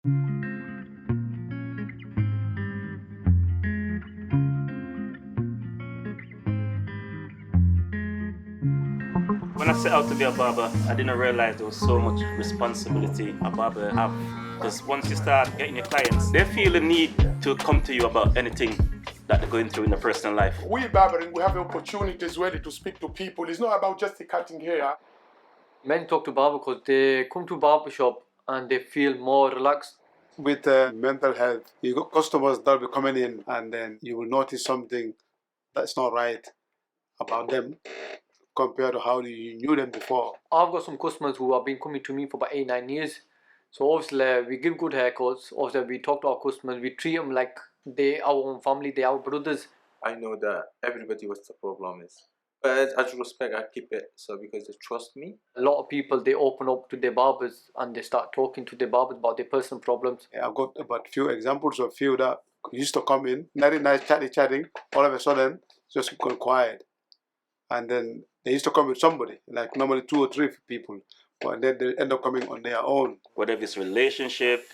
When I set out to be a barber, I didn't realize there was so much responsibility a barber have. Because once you start getting your clients, they feel the need to come to you about anything that they're going through in their personal life. We barbering, we have the opportunity as well to speak to people. It's not about just the cutting hair. Men talk to barber because they come to barber shop and they feel more relaxed. With mental health, you got customers that will be coming in, and then you will notice something that's not right about them compared to how you knew them before. I've got some customers who have been coming to me for about 8-9 years. So obviously we give good haircuts. Obviously we talk to our customers. We treat them like they our own family. They our brothers. I know that everybody what the problem is, but as respect, I keep it so because they trust me. A lot of people, they open up to their barbers and they start talking to their barbers about their personal problems. Yeah, I've got about few examples of few that used to come in, very nice chatting, all of a sudden just got quiet. And then they used to come with somebody, like normally 2 or 3 people, but then they end up coming on their own. Whatever it's relationship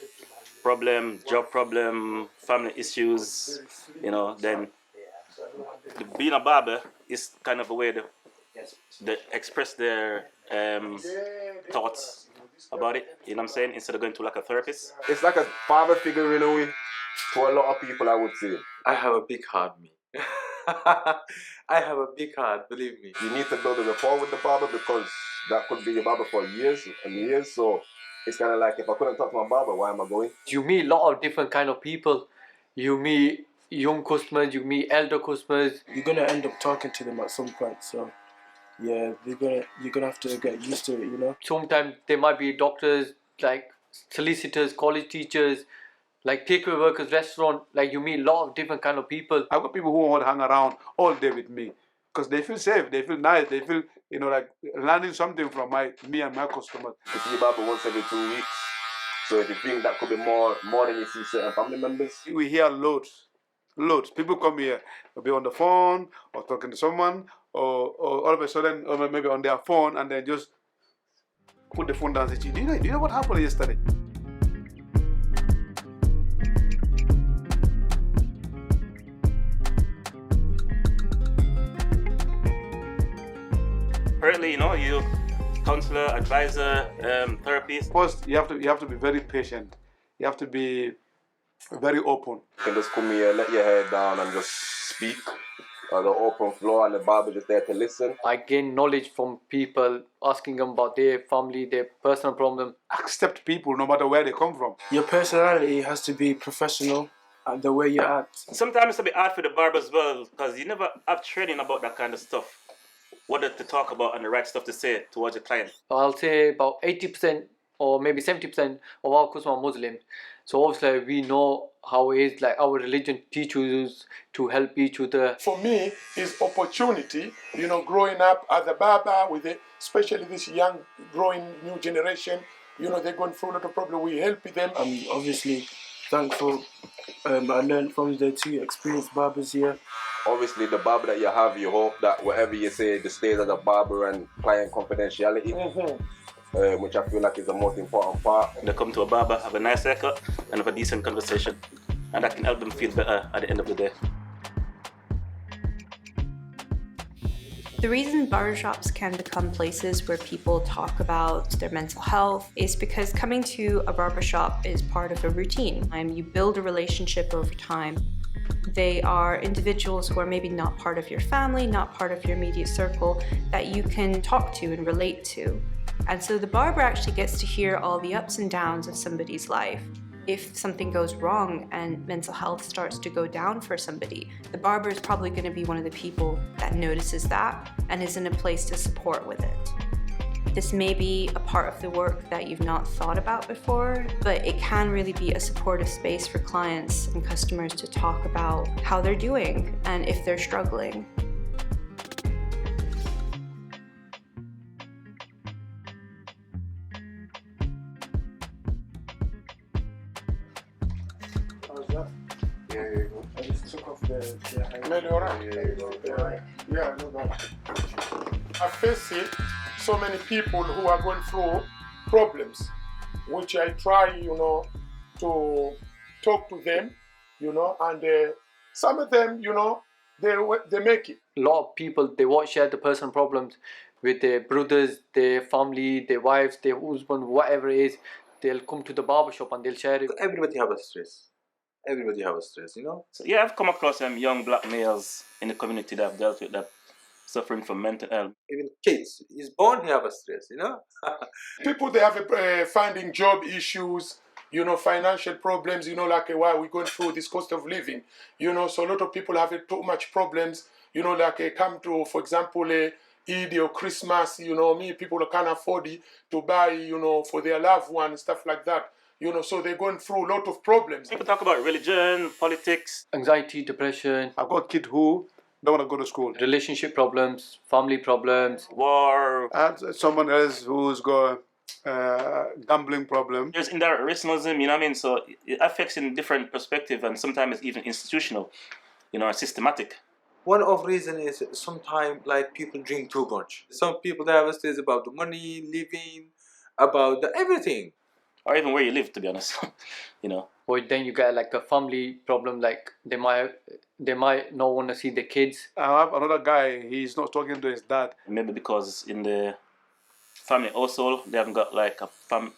problem, job problem, family issues, then being a barber is kind of a way to express their thoughts about it, you know what I'm saying, instead of going to like a therapist. It's like a father figure in a way to a lot of people, I would say. I have a big heart, me. I have a big heart, believe me. You need to build a rapport with the barber because that could be your barber for years and years. So it's kind of like, if I couldn't talk to my barber, why am I going? You meet a lot of different kind of people. You meet young customers, you meet elder customers. You're gonna end up talking to them at some point, so yeah, you're gonna have to get used to it, Sometimes there might be doctors, like solicitors, college teachers, like takeaway workers, restaurant. Like you meet a lot of different kind of people. I've got people who want to hang around all day with me because they feel safe, they feel nice, they feel like learning something from me and my customers. You see your barber once every 2 weeks, so if you think that could be more than you see certain family members. We hear loads. People come here, they'll be on the phone or talking to someone, or all of a sudden, or maybe on their phone, and then just put the phone down and say, do you know what happened yesterday? Apparently, you counselor, advisor, therapist. First, you have to be very patient. You have to be very open. You can just come here, let your hair down and just speak on the open floor, and the barber just there to listen. I gain knowledge from people, asking them about their family, their personal problem. Accept people no matter where they come from. Your personality has to be professional and the way you act. Sometimes it's a bit hard for the barber as well because you never have training about that kind of stuff. What to talk about and the right stuff to say towards your client. I'll say about 80% or maybe 70% of our customers are Muslim. So obviously we know how it is, like our religion teaches us to help each other. For me, it's opportunity, growing up as a barber with especially this young, growing new generation, they're going through a lot of problems. We help them. I'm obviously thankful. I learned from the 2 experienced barbers here. Obviously, the barber that you have, you hope that whatever you say, just stays as a barber and client confidentiality. Which I feel like is the most important part. They come to a barber, have a nice haircut, and have a decent conversation, and that can help them feel better at the end of the day. The reason barbershops can become places where people talk about their mental health is because coming to a barbershop is part of a routine. You build a relationship over time. They are individuals who are maybe not part of your family, not part of your immediate circle, that you can talk to and relate to. And so the barber actually gets to hear all the ups and downs of somebody's life. If something goes wrong and mental health starts to go down for somebody, the barber is probably going to be one of the people that notices that and is in a place to support with it. This may be a part of the work that you've not thought about before, but it can really be a supportive space for clients and customers to talk about how they're doing and if they're struggling. I just took off the Maybe alright. Yeah, no doubt. I face it, so many people who are going through problems, which I try, to talk to them, and some of them, they make it. A lot of people, they won't share the personal problems with their brothers, their family, their wives, their husband, whatever it is. They'll come to the barbershop and they'll share it. Everybody have a stress. Everybody have a stress, So yeah, I've come across young black males in the community that have dealt with that, suffering from mental health. Even kids, he's born, he have a stress, People, they have finding job issues, financial problems, like why we're going through this cost of living, so a lot of people have too much problems, like come to, for example, Eid or Christmas, people can't afford it to buy, for their loved one and stuff like that, so they're going through a lot of problems. People talk about religion, politics, Anxiety, depression, I've got kids who don't want to go to school. relationship problems, family problems. war. And someone else who's got gambling problem. There's indirect racism, you know what I mean? So it affects in different perspective, and sometimes it's even institutional, systematic. One of reason is sometimes like people drink too much. Some people, they have a stress about the money, living, about everything. Or even where you live, to be honest, Or then you get like a family problem, like they might not want to see the kids. I have another guy, he's not talking to his dad. Maybe because in the family household, they haven't got like a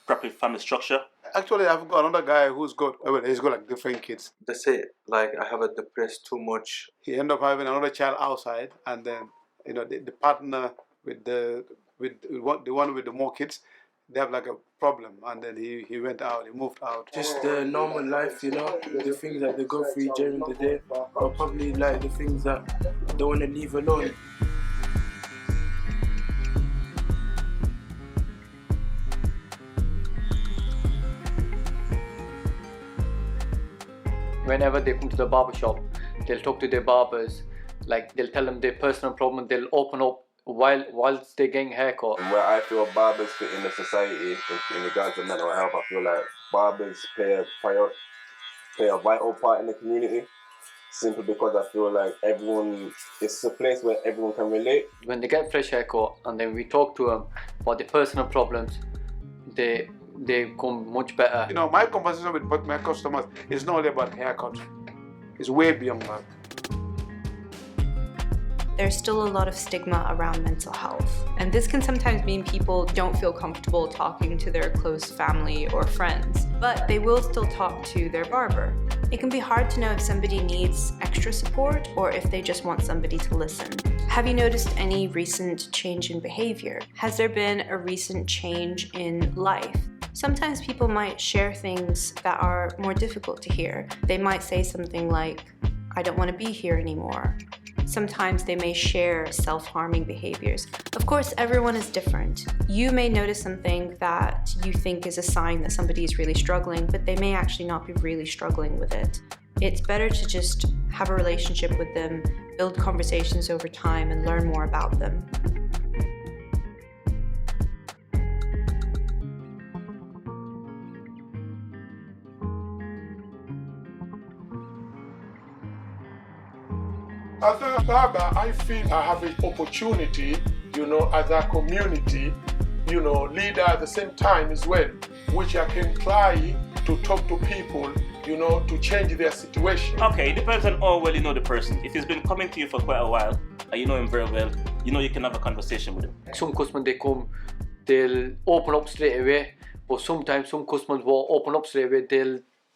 proper family structure. Actually, I've got another guy who's got, he's got like different kids. They say like I have a depressed too much. He ended up having another child outside, and then the partner with the one with the more kids, they have like a problem, and then he went out, he moved out. Just the normal life, the things that they go through during the day, or probably like the things that they want to leave alone. Whenever they come to the barber shop, they'll talk to their barbers, like they'll tell them their personal problem, they'll open up whilst they're getting a haircut. And where I feel barbers fit in the society in regards to mental health, I feel like barbers play a vital part in the community, simply because I feel like it's a place where everyone can relate. When they get fresh haircut and then we talk to them about their personal problems, they come much better. My conversation with my customers is not only about haircut, it's way beyond that. There's still a lot of stigma around mental health, and this can sometimes mean people don't feel comfortable talking to their close family or friends, but they will still talk to their barber. It can be hard to know if somebody needs extra support or if they just want somebody to listen. Have you noticed any recent change in behavior? Has there been a recent change in life? Sometimes people might share things that are more difficult to hear. They might say something like, "I don't want to be here anymore." Sometimes they may share self-harming behaviors. Of course, everyone is different. You may notice something that you think is a sign that somebody is really struggling, but they may actually not be really struggling with it. It's better to just have a relationship with them, build conversations over time, and learn more about them. As a barber, I feel I have an opportunity, as a community, leader at the same time as well, which I can try to talk to people, to change their situation. Okay, it depends on how well you know the person. If he's been coming to you for quite a while, and you know him very well, you can have a conversation with him. Some customers, they come, they'll open up straight away, but sometimes some customers won't open up straight away.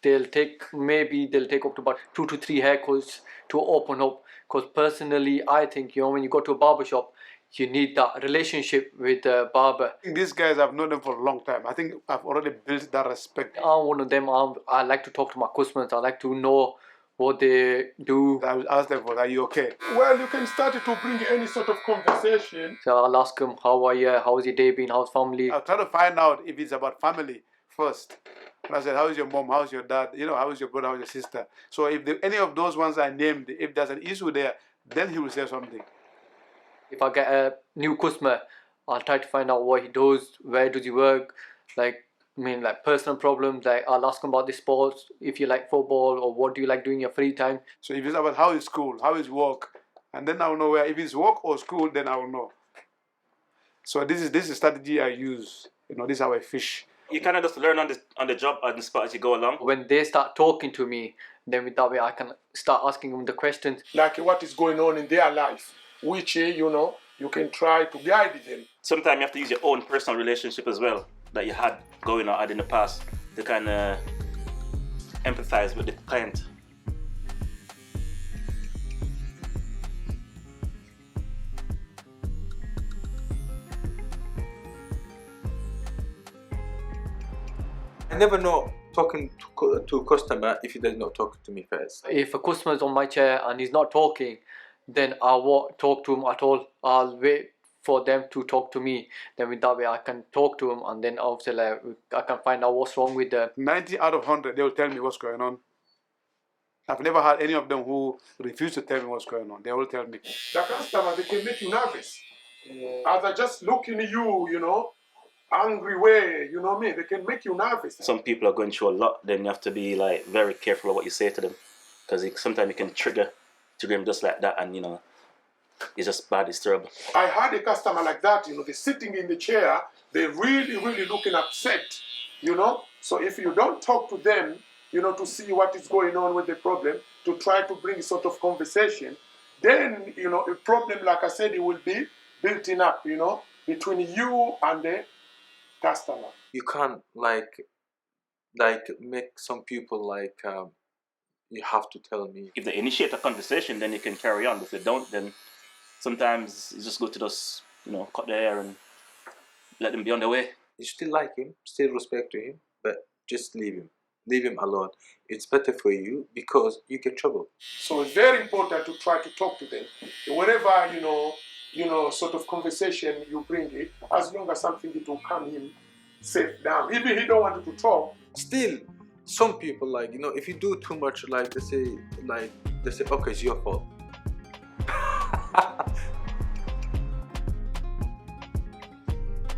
They'll take up to about 2 to 3 haircuts to open up. Because personally, I think, when you go to a barber shop, you need that relationship with the barber. These guys, I've known them for a long time. I think I've already built that respect. I'm one of them. I like to talk to my customers. I like to know what they do. I will ask them, are you okay? Well, you can start to bring any sort of conversation. So I'll ask them, how are you? How's your day been? How's family? I'll try to find out if it's about family first. And I said, how's your mom? How's your dad? How's your brother? How's your sister? So if any of those ones I named, if there's an issue there, then he will say something. If I get a new customer, I'll try to find out what he does, where does he work, like personal problems. Like I'll ask him about the sports, if you like football, or what do you like doing in your free time. So if it's about how is school, how is work, and then I will know where. If it's work or school, then I will know. So this is the strategy I use. This is how I fish. You kind of just learn on the job, on the spot as you go along. When they start talking to me, then with that way I can start asking them the questions. Like what is going on in their life, which, you can try to guide them. Sometimes you have to use your own personal relationship as well that you had going or had in the past to kind of empathize with the client. I never know talking to a customer if he does not talk to me first. If a customer's on my chair and he's not talking, then I won't talk to him at all. I'll wait for them to talk to me. Then with that way I can talk to them, and then obviously like, I can find out what's wrong with them. 90 out of 100, they will tell me what's going on. I've never had any of them who refuse to tell me what's going on. They all tell me. The customer, they can make you nervous. As I just looking at you, angry way, you know what I mean? They can make you nervous. Some people are going through a lot, then you have to be like very careful of what you say to them, because sometimes you can trigger them just like that, and it's just bad, it's terrible. I had a customer like that, they're sitting in the chair, they're really, really looking upset, So if you don't talk to them, to see what is going on with the problem, to try to bring a sort of conversation, then, a problem, like I said, it will be built up, between you and the customer. You can't like make some people like you have to tell me. If they initiate a conversation, then you can carry on. If they don't, then sometimes you just go to just cut their hair and let them be on their way. You still like him, still respect to him, but just leave him alone. It's better for you because you get trouble. So it's very important to try to talk to them. Wherever sort of conversation you bring it, as long as something it will calm him safe down. Even he don't want you to talk. Still, some people like if you do too much, like they say, okay, it's your fault.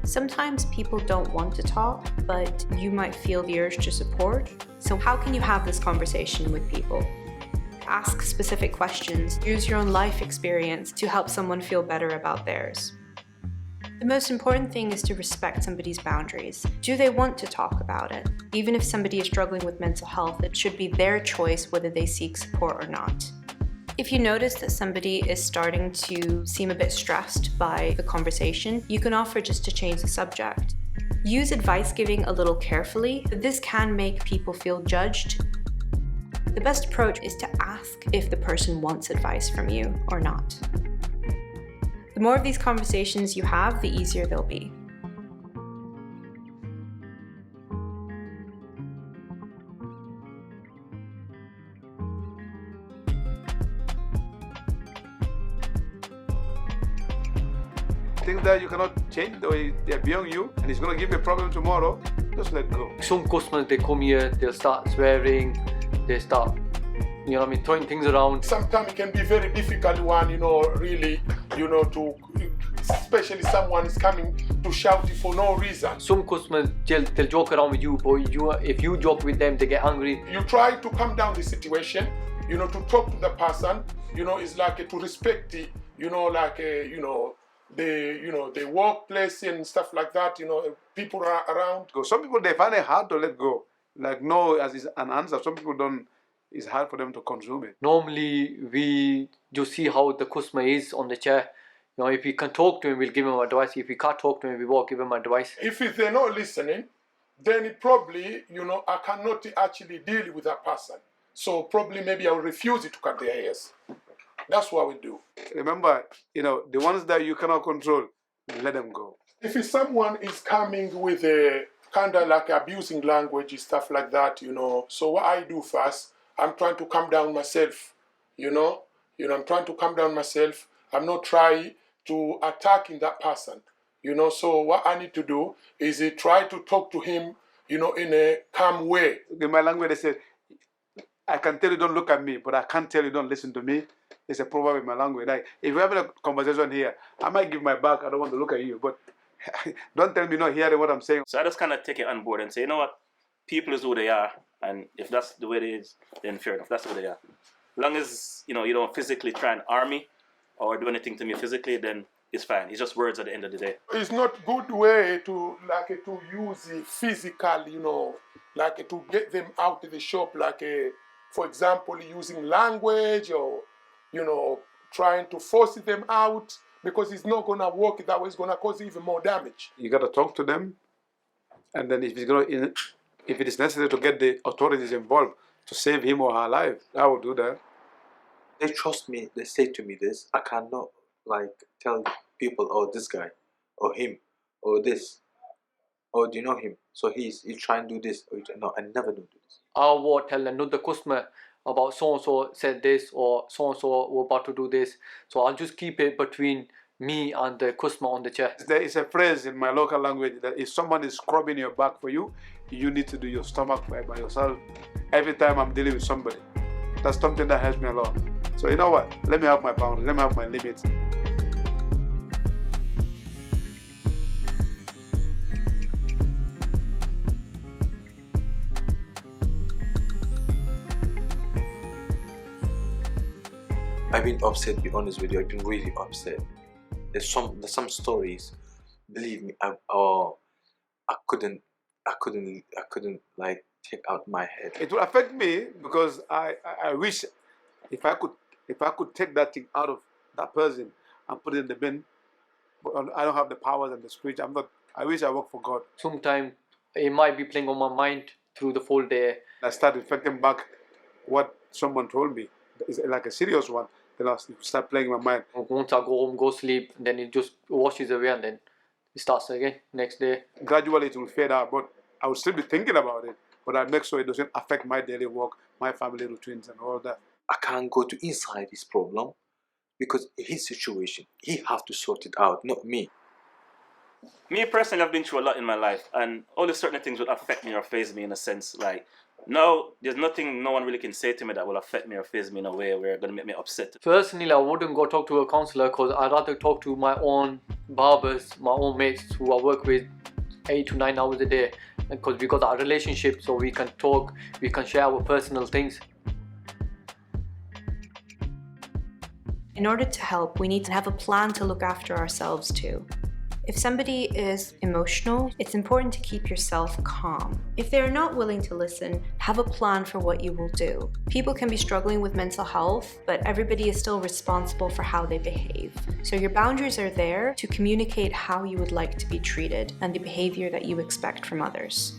Sometimes people don't want to talk, but you might feel the urge to support. So how can you have this conversation with people? Ask specific questions. Use your own life experience to help someone feel better about theirs. The most important thing is to respect somebody's boundaries. Do they want to talk about it? Even if somebody is struggling with mental health, it should be their choice whether they seek support or not. If you notice that somebody is starting to seem a bit stressed by the conversation, you can offer just to change the subject. Use advice giving a little carefully. This can make people feel judged. The best approach is to ask if the person wants advice from you or not. The more of these conversations you have, the easier they'll be. Things that you cannot change, they're beyond you, and it's going to give you a problem tomorrow, just let go. Some customers, they come here, they'll start swearing, they start, throwing things around. Sometimes it can be very difficult really, to, especially someone is coming to shout it for no reason. Some customers, they'll joke around with you, but if you joke with them, they get angry. You try to calm down the situation, to talk to the person, it's like to respect the, the workplace and stuff like that, people are around. Some people, they find it hard to let go. Like no as is an answer. Some people don't, it's hard for them to consume it. Normally, we just see how the customer is on the chair. If we can talk to him, we'll give him advice. If we can't talk to him, we won't give him advice. If they're not listening, then it probably, I cannot actually deal with that person. So probably maybe I will refuse it to cut their hairs. That's what we do. Remember, the ones that you cannot control, let them go. If someone is coming with a kind of like abusing language, stuff like that, so what I do first, I'm trying to calm down myself, I'm trying to calm down myself. I'm not trying to attacking that person, so what I need to do is try to talk to him, in a calm way. In my language, they say, I can tell you don't look at me, but I can't tell you don't listen to me. It's a proverb in my language. Like, if we're having a conversation here, I might give my back, I don't want to look at you, but don't tell me not hearing what I'm saying. So I just kind of take it on board and say, you know what, people is who they are, and if that's the way it is, then fair enough, that's who they are. As long as, you don't physically try and harm me or do anything to me physically, then it's fine. It's just words at the end of the day. It's not good way to to use the physical, to get them out of the shop, for example, using language or trying to force them out, because it's not gonna work that way. It's gonna cause even more damage. You gotta talk to them, and then if it is necessary to get the authorities involved to save him or her life, I will do that. They trust me. They say to me this. I cannot tell people, oh, this guy, or him, or this, or do you know him? So he's trying to do this. No, I never do this. I will tell another customer about so and so said this, or so and so were about to do this. So I'll just keep it between me and the customer on the chair. There is a phrase in my local language that if someone is scrubbing your back for you, you need to do your stomach by yourself. Every time I'm dealing with somebody, that's something that helps me a lot. So you know what? Let me have my boundaries. Let me have my limits. I've been upset, to be honest with you. I've been really upset. There's some stories, believe me, I couldn't take out my head. It will affect me because I wish if I could take that thing out of that person and put it in the bin, but I don't have the powers and the spirit. I wish I worked for God. Sometimes it might be playing on my mind through the full day. I start reflecting back what someone told me. It's like a serious one. Then I start playing in my mind. Once I go home, go sleep, then it just washes away, and then it starts again next day. Gradually it will fade out, but I will still be thinking about it. But I make sure it doesn't affect my daily work, my family routines and all that. I can't go to inside his problem because his situation, he have to sort it out, not me. Me personally, I've been through a lot in my life, and only certain things would affect me or phase me in a sense. Like, now, there's nothing no one really can say to me that will affect me or phase me in a way where it's going to make me upset. Personally, I wouldn't go talk to a counsellor because I'd rather talk to my own barbers, my own mates who I work with 8 to 9 hours a day, because we got our relationship, so we can talk, we can share our personal things. In order to help, we need to have a plan to look after ourselves too. If somebody is emotional, it's important to keep yourself calm. If they're not willing to listen, have a plan for what you will do. People can be struggling with mental health, but everybody is still responsible for how they behave. So your boundaries are there to communicate how you would like to be treated and the behavior that you expect from others.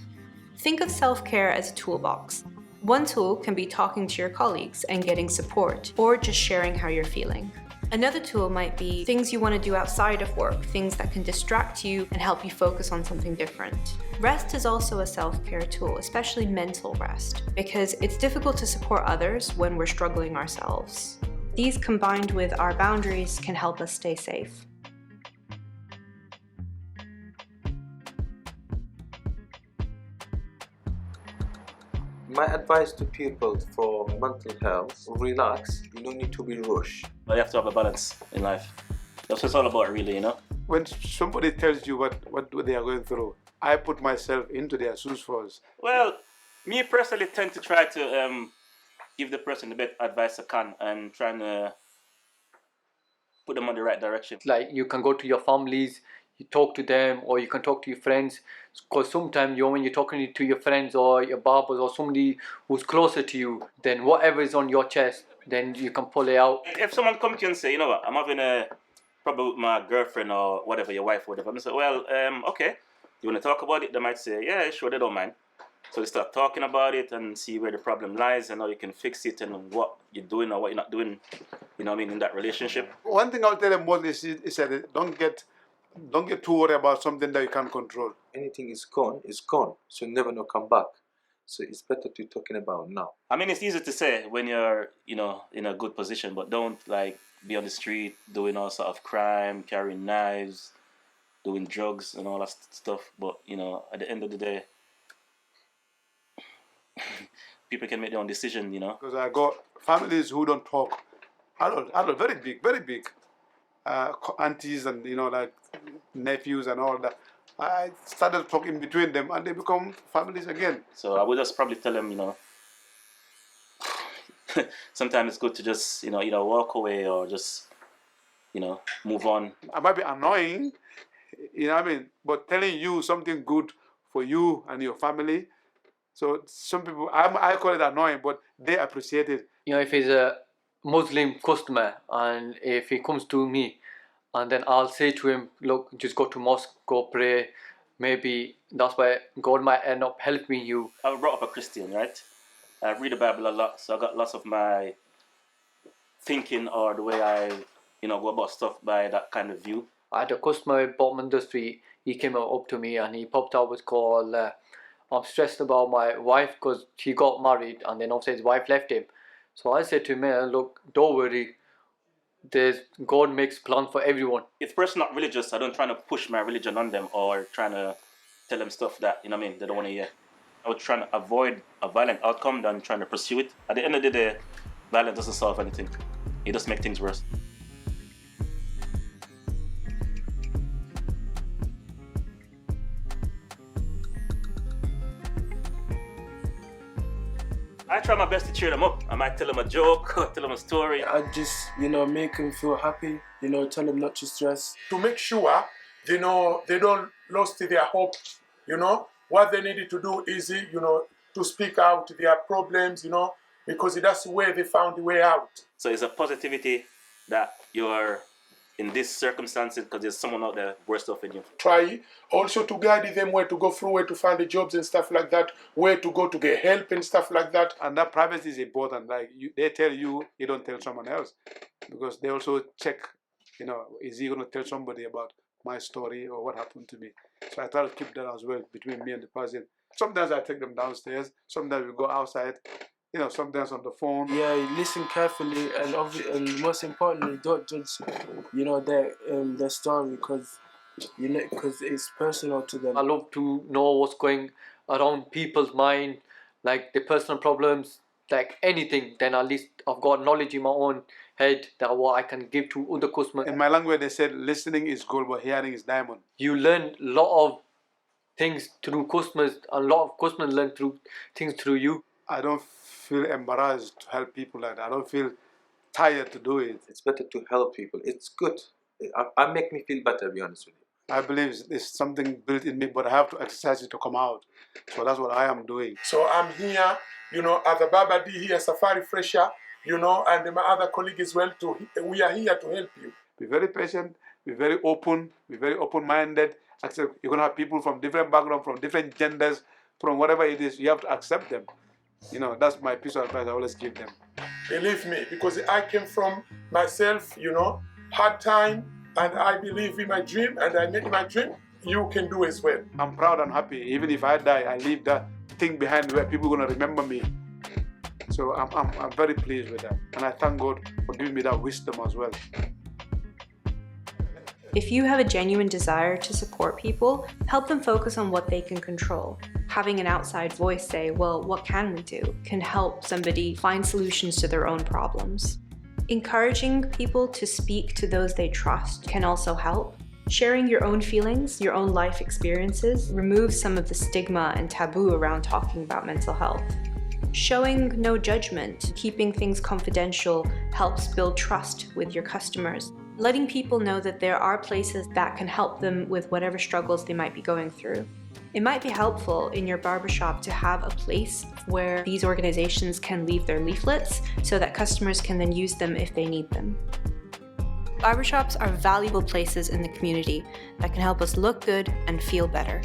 Think of self-care as a toolbox. One tool can be talking to your colleagues and getting support, or just sharing how you're feeling. Another tool might be things you want to do outside of work, things that can distract you and help you focus on something different. Rest is also a self-care tool, especially mental rest, because it's difficult to support others when we're struggling ourselves. These combined with our boundaries can help us stay safe. My advice to people for mental health, relax, you don't need to be rushed. But you have to have a balance in life. That's what it's all about, really, you know? When somebody tells you what they are going through, I put myself into their shoes first. Well, me personally tend to try to give the person the best advice I can and trying to put them on the right direction. Like, you can go to your families, you talk to them, or you can talk to your friends, because sometimes when you're talking to your friends or your barbers or somebody who's closer to you, then whatever is on your chest, then you can pull it out. If someone comes to you and say, you know what, I'm having a problem with my girlfriend or whatever, your wife, whatever, I'm going to say, well, okay, you want to talk about it? They might say, yeah, sure, they don't mind. So they start talking about it and see where the problem lies and how you can fix it and what you're doing or what you're not doing, you know what I mean, in that relationship. One thing I'll tell them most is that don't get too worried about something that you can't control. Anything is gone, so never no come back. So it's better to talking about now. I mean, it's easy to say when you're, you know, in a good position, but don't like be on the street doing all sort of crime, carrying knives, doing drugs and all that stuff. But, you know, at the end of the day, people can make their own decision, you know. Because I got families who don't talk. Adult, very big. Aunties and, you know, like nephews and all that. I started talking between them and they become families again. So I would just probably tell them, you know, sometimes it's good to just, you know, either walk away or just move on. I might be annoying, what I mean, but telling you something good for you and your family. So some people, I call it annoying, but they appreciate it. If he's a Muslim customer and if he comes to me, and then I'll say to him, look, just go to mosque, go pray. Maybe that's why God might end up helping you. I was brought up a Christian, right? I read the Bible a lot, so I got lots of my thinking or the way I, go about stuff by that kind of view. I had a customer in bottom industry. He came up to me and he popped out with call, I'm stressed about my wife because she got married and then obviously his wife left him. So I said to him, look, don't worry. God makes plans for everyone. If the person not religious, I don't try to push my religion on them or trying to tell them stuff that, they don't want to hear. I was trying to avoid a violent outcome than trying to pursue it. At the end of the day, violence doesn't solve anything. It just makes things worse. I try my best to cheer them up. I might tell them a joke or tell them a story. I just, make them feel happy, tell them not to stress. To make sure, they don't lose their hope, What they needed to do is, to speak out their problems, because that's where they found the way out. So it's a positivity that you're in these circumstances because there's someone out there worse off than you. Try also to guide them where to go through, where to find the jobs and stuff like that, where to go to get help and stuff like that. And that privacy is important. Like they tell you, you don't tell someone else, because they also check, is he going to tell somebody about my story or what happened to me? So I try to keep that as well between me and the person. Sometimes I take them downstairs. Sometimes we go outside. Sometimes on the phone. Yeah, listen carefully, and most importantly, don't judge, their story because it's personal to them. I love to know what's going around people's mind, like their personal problems, like anything. Then at least I've got knowledge in my own head that what I can give to other customers. In my language, they said listening is gold, but hearing is diamond. You learn a lot of things through customers, and a lot of customers learn things through you. I don't feel embarrassed to help people like that. I don't feel tired to do it. It's better to help people. It's good. I make me feel better, to be honest with you. I believe it's something built in me, but I have to exercise it to come out. So that's what I am doing. So I'm here, as a Barber D here, Safari Fresher, and my other colleague as well. We are here to help you. Be very patient, be very open, be very open-minded. Accept, you're going to have people from different backgrounds, from different genders, from whatever it is. You have to accept them. That's my piece of advice I always give them. Believe me, because I came from myself, hard time, and I believe in my dream, and I make my dream. You can do as well. I'm proud and happy. Even if I die, I leave that thing behind where people are going to remember me. So I'm very pleased with that. And I thank God for giving me that wisdom as well. If you have a genuine desire to support people, help them focus on what they can control. Having an outside voice say, well, what can we do, can help somebody find solutions to their own problems. Encouraging people to speak to those they trust can also help. Sharing your own feelings, your own life experiences, removes some of the stigma and taboo around talking about mental health. Showing no judgment, keeping things confidential helps build trust with your customers. Letting people know that there are places that can help them with whatever struggles they might be going through. It might be helpful in your barbershop to have a place where these organizations can leave their leaflets so that customers can then use them if they need them. Barbershops are valuable places in the community that can help us look good and feel better.